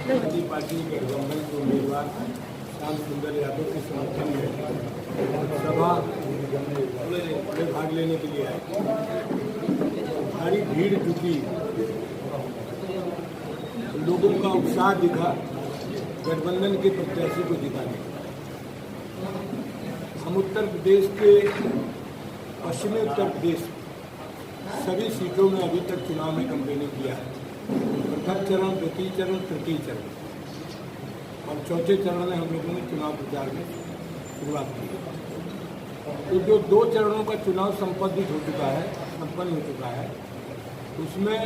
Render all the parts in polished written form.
Samajwadi party गठबंधन के उम्मीदवार श्याम सुंदर यादव के समर्थन में सभा में भाग लेने के लिए आए। भारी भीड़ जुटी, लोगों का उत्साह दिखा गठबंधन के प्रत्याशी को जिताने। हम उत्तर प्रदेश के पश्चिमी उत्तर प्रदेश सभी सीटों में अभी तक चुनाव में कैंपेनिंग किया है। प्रथम चरण, द्वितीय चरण, तृतीय चरण और चौथे चरण में हम लोगों ने चुनाव प्रचार में शुरुआत की। तो जो 2 चरणों का चुनाव संपन्न हो चुका है, उसमें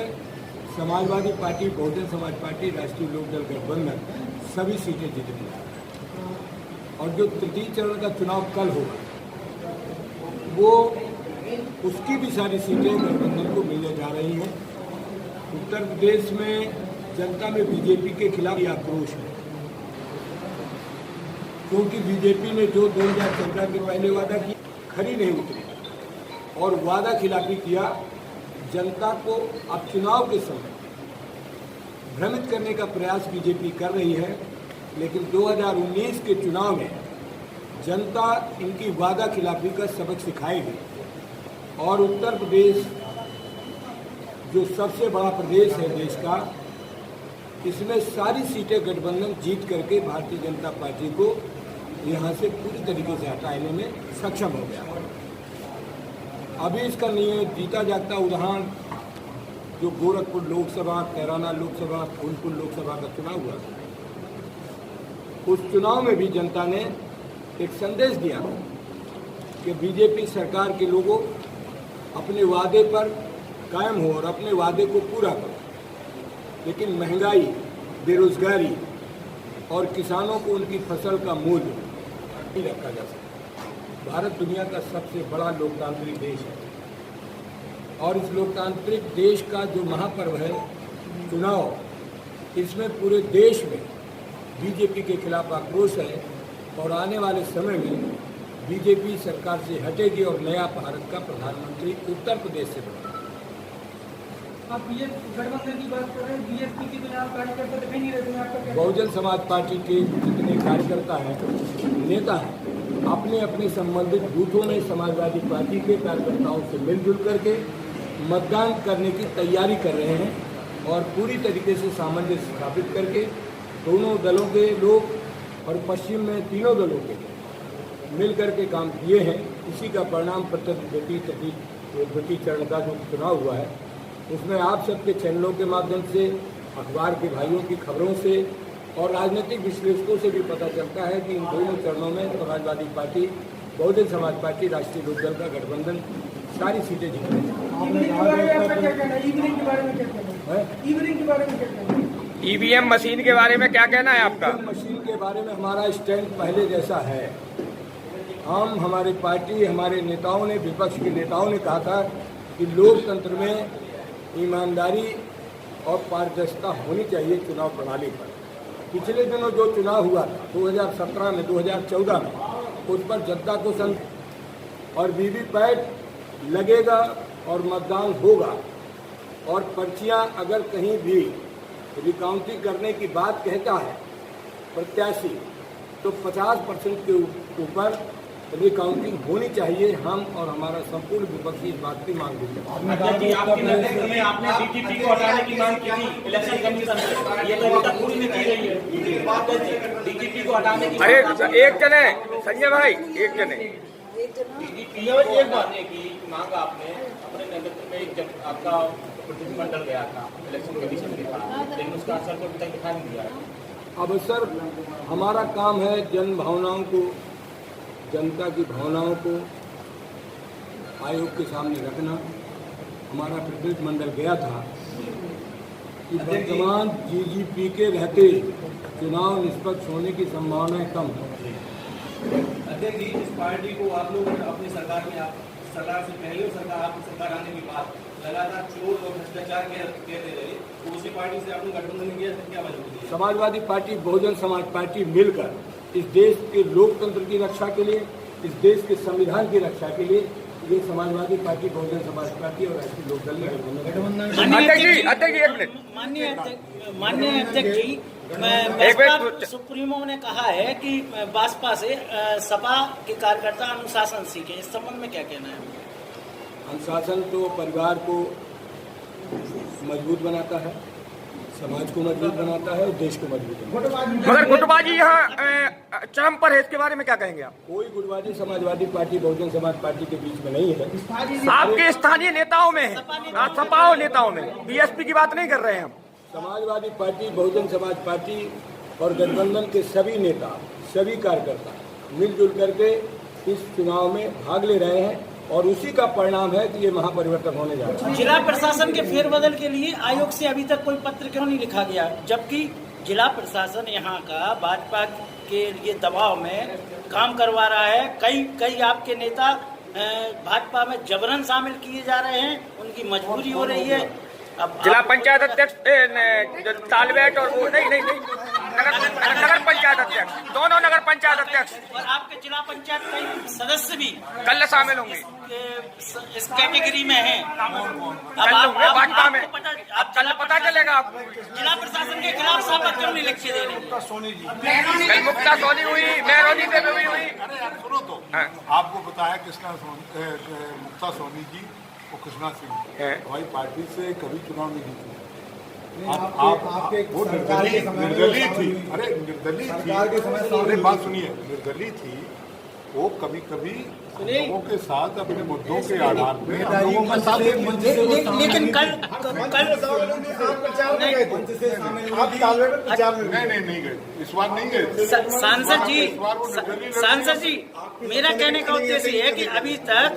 समाजवादी पार्टी, बहुजन समाज पार्टी, राष्ट्रीय लोकदल गठबंधन सभी सीटें जीत रही है। और जो तृतीय चरण का चुनाव कल होगा, वो उसकी भी सारी सीटें गठबंधन को मिलने जा रही हैं। उत्तर प्रदेश में जनता में बीजेपी के खिलाफ आक्रोश है, क्योंकि बीजेपी ने जो 2014 के पहले वादा किया खरी नहीं उतरी और वादा खिलाफी किया। जनता को अब चुनाव के समय भ्रमित करने का प्रयास बीजेपी कर रही है, लेकिन 2019 के चुनाव में जनता इनकी वादा खिलाफी का सबक सिखाएगी और उत्तर प्रदेश जो सबसे बड़ा प्रदेश है देश का, इसमें सारी सीटें गठबंधन जीत करके भारतीय जनता पार्टी को यहाँ से पूरी तरीके से हटाने में सक्षम हो गया। अभी इसका जीता जागता उदाहरण जो गोरखपुर लोकसभा, कैराना लोकसभा, फूलपुर लोकसभा का चुनाव हुआ, उस चुनाव में भी जनता ने एक संदेश दिया कि बीजेपी सरकार के लोगों अपने वादे पर कायम हो और अपने वादे को पूरा करो, लेकिन महंगाई, बेरोजगारी और किसानों को उनकी फसल का मूल्य नहीं रखा जा सकता। भारत दुनिया का सबसे बड़ा लोकतांत्रिक देश है और इस लोकतांत्रिक देश का जो महापर्व है चुनाव, इसमें पूरे देश में बीजेपी के खिलाफ आक्रोश है और आने वाले समय में बीजेपी सरकार से हटेगी और नया भारत का प्रधानमंत्री उत्तर प्रदेश से बनेगा। आप ये गठबंधन की बात कर रहे हैं, बीएसपी की तो यहाँ कार्यकर्ता दिखाई नहीं रहते हैं, आपका? बहुजन समाज पार्टी के जितने कार्यकर्ता हैं, नेता हैं, अपने अपने संबंधित बूथों में समाजवादी पार्टी के कार्यकर्ताओं से मिलजुल करके मतदान करने की तैयारी कर रहे हैं और पूरी तरीके से सामंजस्य स्थापित करके दोनों दलों के लोग और पश्चिम में तीनों दलों के मिल करके काम किए हैं। इसी का परिणाम द्वितीय चरण का जो चुनाव हुआ है, उसमें आप सबके चैनलों के माध्यम से, अखबार के भाइयों की खबरों से और राजनीतिक विश्लेषकों से भी पता चलता है कि इन दोनों चरणों में समाजवादी पार्टी, बहुजन समाज पार्टी, राष्ट्रीय लोकदल का गठबंधन सारी सीटें जीत रही है। ईवीएम मशीन के बारे में क्या कहना है आपका? मशीन के बारे में हमारा स्टैंड पहले जैसा है। हम, हमारी पार्टी, हमारे नेताओं ने, विपक्ष के नेताओं ने कहा था कि लोकतंत्र में ईमानदारी और पारदर्शिता होनी चाहिए चुनाव प्रणाली पर। पिछले दिनों जो चुनाव हुआ था 2017 में, 2014 में, उस पर जनता को और वीवीपैट लगेगा और मतदान होगा और पर्चियां अगर कहीं भी रिकाउंटिंग करने की बात कहता है प्रत्याशी, तो 50% के ऊपर रिकाउंटिंग होनी चाहिए। हम और हमारा संपूर्ण विपक्ष इस बात की मांग करते हैं। आपके नेतृत्व में आपने डीजीपी को हटाने की मांग की थी इलेक्शन कमीशन से, ये तो अभी तक पूरी नहीं की गई है। डीजीपी को हटाने की, अरे एक जने संजय भाई, एक जने डीजीपी एक बात की मांग आपने अपने नेतृत्व में, जब आपका प्रतिनिधिमंडल गया था इलेक्शन कमीशन के पास, लेकिन उसका असर को अभी तक दिखा नहीं दिया है। अब सर, हमारा काम है जन भावनाओं को, जनता की भावनाओं को आयोग के सामने रखना। हमारा प्रतिनिधिमंडल गया था कि वर्तमान डीजीपी के रहते चुनाव निष्पक्ष होने की संभावनाएं कम है। अध्यक्ष जी, इस पार्टी को आप लोग अपनी सरकार में, आप सरकार से पहले और सरकार, आपकी सरकार आने के बाद लगातार चोर और भ्रष्टाचार कहते रहे, तो उसी पार्टी से आपने गठबंधन किया, क्या वजह? समाजवादी पार्टी, बहुजन समाज पार्टी मिलकर इस देश के लोकतंत्र की रक्षा के लिए, इस देश के संविधान की रक्षा के लिए ये समाजवादी पार्टी, बहुजन समाज पार्टी और राष्ट्रीय लोकदल ने गठबंधन। अध्यक्ष जी एक मिनट। माननीय अध्यक्ष जी, बसपा सुप्रीमो ने कहा है कि बसपा से सपा के कार्यकर्ता अनुशासन सीखे, इस संबंध में क्या कहना है? अनुशासन तो परिवार को मजबूत बनाता है, समाज को मजबूत बनाता है और देश को मजबूत बनाता है। मगर गुटबाजी यहाँ चरम पर है, इसके बारे में क्या कहेंगे आप? कोई गुटबाजी समाजवादी पार्टी, बहुजन समाज पार्टी के बीच में नहीं है। आपके स्थानीय नेताओं में है, सपा नेताओं में, बीएसपी की बात नहीं कर रहे हैं हम। समाजवादी पार्टी, बहुजन समाज पार्टी और गठबंधन के सभी नेता, सभी कार्यकर्ता मिलजुल करके इस चुनाव में भाग ले रहे हैं और उसी का परिणाम है कि ये महापरिवर्तन होने जा रहा है। जिला प्रशासन के फेरबदल के लिए आयोग से अभी तक कोई पत्र क्यों नहीं लिखा गया, जबकि जिला प्रशासन यहाँ का भाजपा के लिए दबाव में काम करवा रहा है? कई आपके नेता भाजपा में जबरन शामिल किए जा रहे हैं, उनकी मजबूरी हो रही है। अब जिला पंचायत अध्यक्ष तालबेट और वो नहीं नगर पंचायत अध्यक्ष, दोनों नगर पंचायत अध्यक्ष और आपके जिला पंचायत कई सदस्य भी कल शामिल होंगे इस कैटेगरी में हैं। कल होंगे भाजपा में। अब कल पता चलेगा आपको। जिला प्रशासन के खिलाफ साफा क्यों नहीं लिख के दे रहे? कल मुक्ता सोनी हुई, मेहरोनी से भी हुई। अरे यार सुनो तो, आपको बताया मुक्ता सोनी जी और कृष्णा सिंह हमारी पार्टी से कभी चुनाव नहीं जीती। वो निर्दलीय थी। अरे निर्दलीय थी, अरे बात सुनिए, निर्दलीय थी। वो कभी कभी लोगों के साथ अपने मुद्दों के आधार पर लोगों के साथ लेकिन कल नहीं गए, इस बार नहीं गए। सांसद जी मेरा कहने का उद्देश्य है कि अभी तक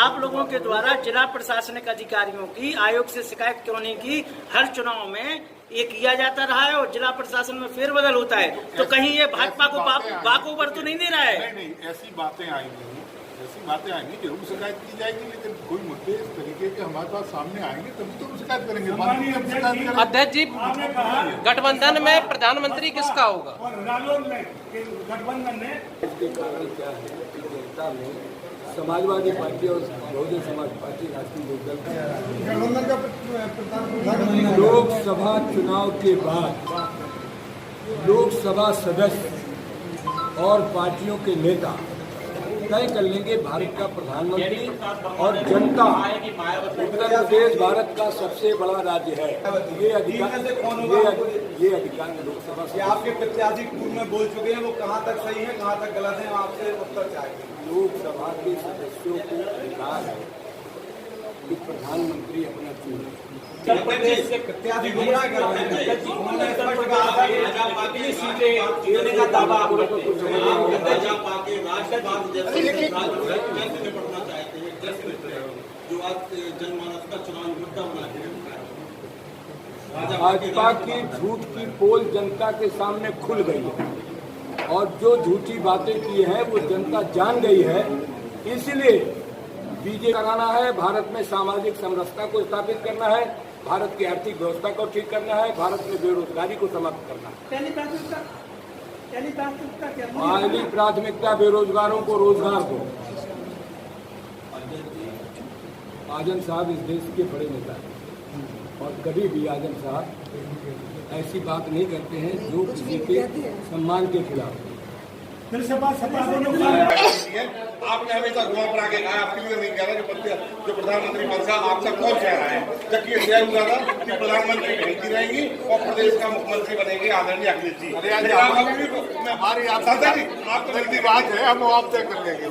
आप लोगों के द्वारा जिला प्रशासनिक अधिकारियों की आयोग से शिकायत क्यों नहीं की? हर चुनाव में ये किया जाता रहा है और जिला प्रशासन में फेरबदल होता है, तो कहीं ये भाजपा को बाकोवर तो नहीं दे रहा है? नहीं, ऐसी बातें आएंगी, जरूर शिकायत की जाएगी, लेकिन कोई मुद्दे इस तरीके के हमारे पास सामने आएंगे तभी तो हम शिकायत करेंगे। अध्यक्ष जी, गठबंधन में प्रधानमंत्री किसका होगा? गठबंधन में इसके कारण क्या है कि जनता में समाजवादी पार्टी और बहुजन समाज पार्टी, राष्ट्रीय लोकदल का लोकसभा चुनाव के बाद लोकसभा सदस्य और पार्टियों के नेता तय कर लेंगे भारत का प्रधानमंत्री और जनता। उत्तर प्रदेश भारत का सबसे बड़ा राज्य है। ये अधिकार लोकसभा से आपके प्रत्याशी पूर्व में बोल चुके हैं, वो कहाँ तक सही है कहाँ तक गलत है, आपसे उत्तर चाहिए। लोकसभा के सदस्यों को अधिकार है कि प्रधानमंत्री अपना चुने। उत्तर प्रदेश से प्रत्याशी गुमराह कर रहे हैं। उन्होंने स्पष्ट कहा था कि भाजपा की सीटें जीतने का दावा आप करते हैं। भाजपा के राष्ट्रवाद जैसे निपटना चाहते हैं, जैसे जो आज जनमानस का चुनाव मुद्दा बनाते हैं। भाजपा की झूठ की पोल जनता के सामने खुल गई है और जो झूठी बातें की हैं वो जनता जान गई है। इसलिए बीजेपी कराना है, भारत में सामाजिक समरसता को स्थापित करना है, भारत की आर्थिक व्यवस्था को ठीक करना है, भारत में बेरोजगारी को समाप्त करना है। पहली प्राथमिकता बेरोजगारों को रोजगार दो। आजम साहब इस देश के बड़े नेता हैं और कभी भी आजम साहब ऐसी बात नहीं करते हैं जो किसी के सम्मान के खिलाफ। आपने हमेशा घुमा पड़ा के कहा, आप क्लियर नहीं कह रहे जो प्रधानमंत्री पद का आपका कौन कह रहा है, जबकि यह हुआ था कि प्रधानमंत्री भेजती रहेंगी और प्रदेश का मुख्यमंत्री बनेंगे आदरणीय अखिलेश जी। हमारी आप जल्दी बात है, हम आप तय कर लेंगे।